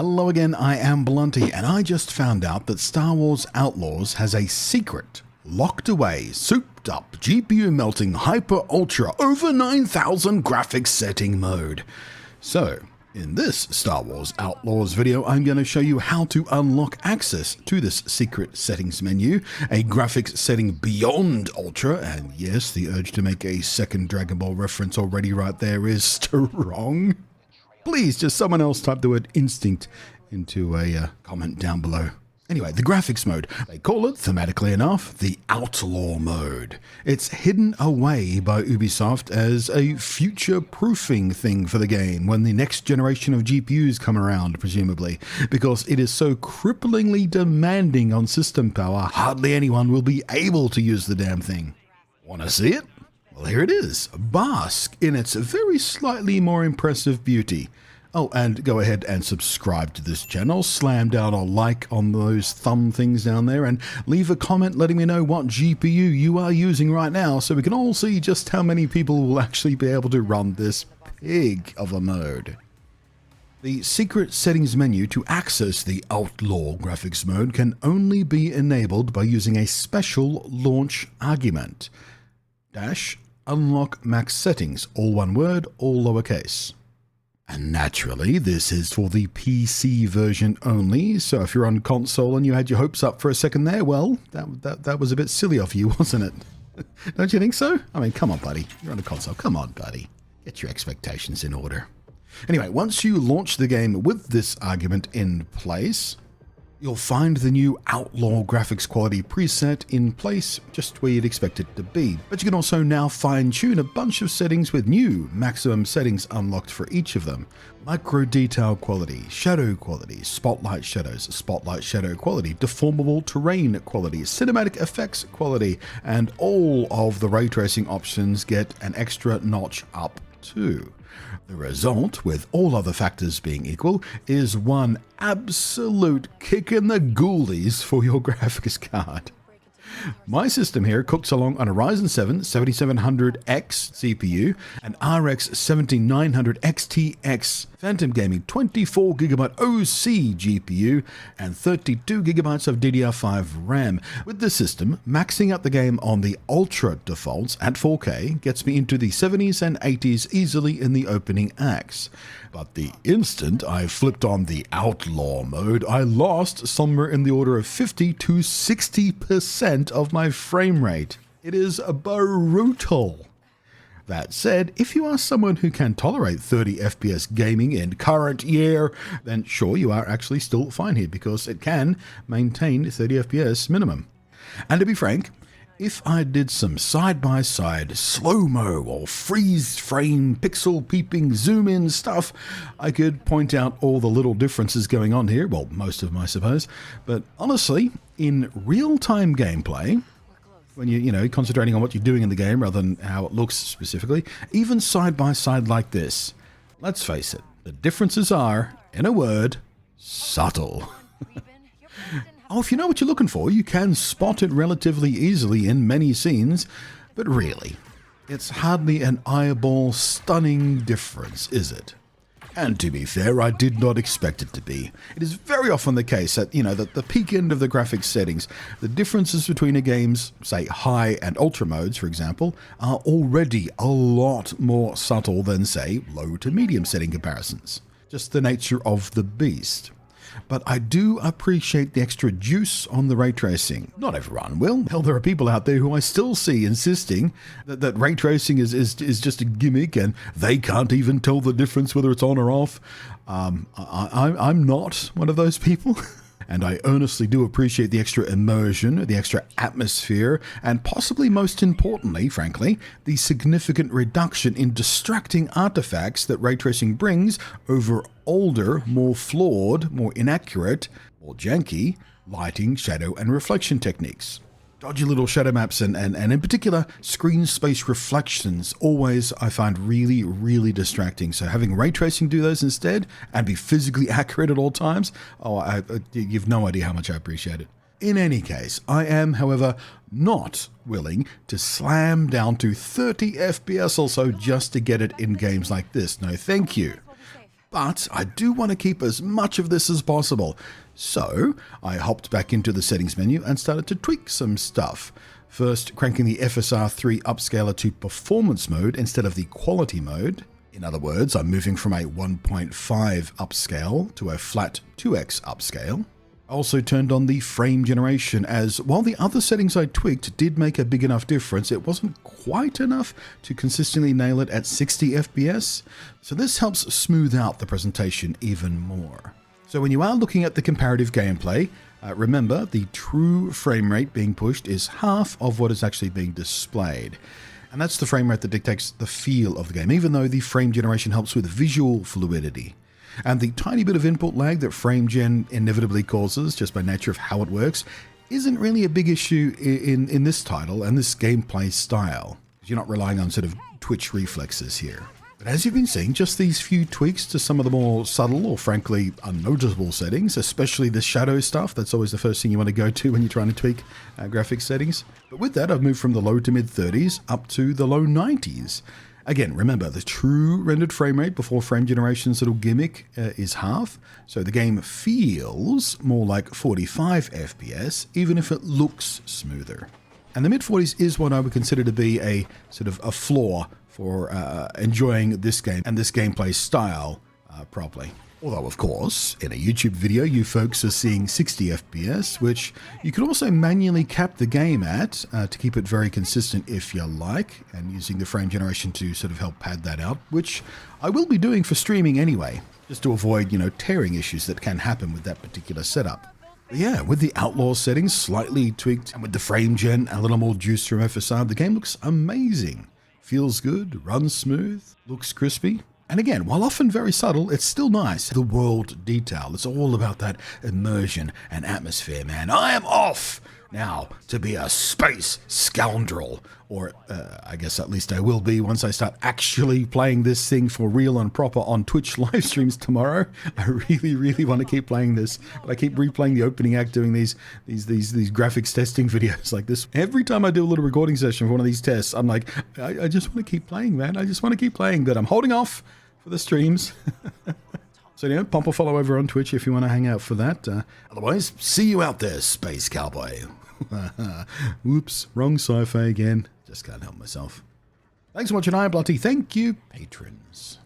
Hello again, I am Blunty, and I just found out that Star Wars Outlaws has a secret, locked away, souped up, GPU melting, hyper ultra, over 9,000 graphics setting mode. So, in this Star Wars Outlaws video, I'm going to show you how to unlock access to this secret settings menu, a graphics setting beyond ultra, and yes, the urge to make a second Dragon Ball reference already right there is strong. Please, just someone else type the word instinct into a comment down below. Anyway, the graphics mode. They call it, thematically enough, the Outlaw mode. It's hidden away by Ubisoft as a future-proofing thing for the game when the next generation of GPUs come around, presumably, because it is so cripplingly demanding on system power, hardly anyone will be able to use the damn thing. Wanna see it? Well, here it is. Bask in its very slightly more impressive beauty. Oh, and go ahead and subscribe to this channel, slam down a like on those thumb things down there, and leave a comment letting me know what GPU you are using right now so we can all see just how many people will actually be able to run this pig of a mode. The secret settings menu to access the Outlaw graphics mode can only be enabled by using a special launch argument. Unlock max settings, all one word, all lowercase. And naturally, this is for the PC version only, so if you're on console and you had your hopes up for a second there, well, that was a bit silly of you, wasn't it? Don't you think so? I mean, come on, buddy. You're on a console. Come on, buddy. Get your expectations in order. Anyway, once you launch the game with this argument in place, you'll find the new Outlaw graphics quality preset in place just where you'd expect it to be. But you can also now fine-tune a bunch of settings with new maximum settings unlocked for each of them. Micro detail quality, shadow quality, spotlight shadow quality, deformable terrain quality, cinematic effects quality, and all of the ray tracing options get an extra notch up too. The result, with all other factors being equal, is one absolute kick in the ghoulies for your graphics card. My system here cooks along on a Ryzen 7 7700X CPU, an RX 7900 XTX Phantom Gaming 24GB OC GPU, and 32GB of DDR5 RAM. With the system, maxing out the game on the Ultra defaults at 4K gets me into the 70s and 80s easily in the opening acts. But the instant I flipped on the Outlaw mode, I lost somewhere in the order of 50 to 60% of my frame rate. It is brutal. That said, if you are someone who can tolerate 30 FPS gaming in current year, then sure, you are actually still fine here because it can maintain 30 FPS minimum. And to be frank, if I did some side-by-side slow-mo or freeze-frame pixel-peeping zoom-in stuff, I could point out all the little differences going on here, well, most of them I suppose, but honestly, in real-time gameplay, when you're concentrating on what you're doing in the game rather than how it looks specifically, even side-by-side like this, let's face it, the differences are, in a word, subtle. Oh, if you know what you're looking for, you can spot it relatively easily in many scenes, but really, it's hardly an eyeball stunning difference, is it? And to be fair, I did not expect it to be. It is very often the case that, that the peak end of the graphics settings, the differences between a game's, say, high and ultra modes, for example, are already a lot more subtle than, say, low to medium setting comparisons. Just the nature of the beast. But I do appreciate the extra juice on the ray tracing. Not everyone will. Hell, there are people out there who I still see insisting that ray tracing is just a gimmick and they can't even tell the difference whether it's on or off. I'm not one of those people. And I earnestly do appreciate the extra immersion, the extra atmosphere, and possibly most importantly, frankly, the significant reduction in distracting artifacts that ray tracing brings over older, more flawed, more inaccurate, more janky lighting, shadow, and reflection techniques. Dodgy little shadow maps and in particular screen space reflections always I find really, really distracting. So having ray tracing do those instead and be physically accurate at all times, you've no idea how much I appreciate it. In any case, I am, however, not willing to slam down to 30 FPS or so just to get it in games like this. No, thank you. but I do want to keep as much of this as possible. So I hopped back into the settings menu and started to tweak some stuff. First, cranking the FSR 3 upscaler to performance mode instead of the quality mode. In other words, I'm moving from a 1.5 upscale to a flat 2x upscale. I also turned on the frame generation, as while the other settings I tweaked did make a big enough difference, it wasn't quite enough to consistently nail it at 60 FPS, so this helps smooth out the presentation even more. So when you are looking at the comparative gameplay, remember the true frame rate being pushed is half of what is actually being displayed. And that's the frame rate that dictates the feel of the game, even though the frame generation helps with visual fluidity. And the tiny bit of input lag that frame gen inevitably causes, just by nature of how it works, isn't really a big issue in this title and this gameplay style. You're not relying on sort of twitch reflexes here. But as you've been seeing, just these few tweaks to some of the more subtle or frankly unnoticeable settings, especially the shadow stuff. That's always the first thing you want to go to when you're trying to tweak graphics settings. But with that, I've moved from the low to mid 30s up to the low 90s. Again, remember, the true rendered frame rate before frame generation's little gimmick is half, so the game feels more like 45 FPS, even if it looks smoother. And the mid-40s is what I would consider to be a sort of a flaw for enjoying this game and this gameplay style properly. Although, of course, in a YouTube video, you folks are seeing 60 FPS, which you could also manually cap the game at to keep it very consistent if you like, and using the frame generation to sort of help pad that out, which I will be doing for streaming anyway, just to avoid, tearing issues that can happen with that particular setup. But yeah, with the Outlaw settings slightly tweaked and with the frame gen a little more juice from FSR, the game looks amazing. Feels good, runs smooth, looks crispy. And again, while often very subtle, it's still nice. The world detail, it's all about that immersion and atmosphere, man. I am off now to be a space scoundrel. Or I guess at least I will be once I start actually playing this thing for real and proper on Twitch live streams tomorrow. I really, really want to keep playing this. But I keep replaying the opening act, doing these graphics testing videos like this. Every time I do a little recording session for one of these tests, I'm like, I just want to keep playing, man. I just want to keep playing, but I'm holding off for the streams. So pump a follow over on Twitch if you want to hang out for that. Otherwise, see you out there, Space Cowboy. Whoops, wrong sci-fi again. Just can't help myself. Thanks for watching, I am Bloody. Thank you, patrons.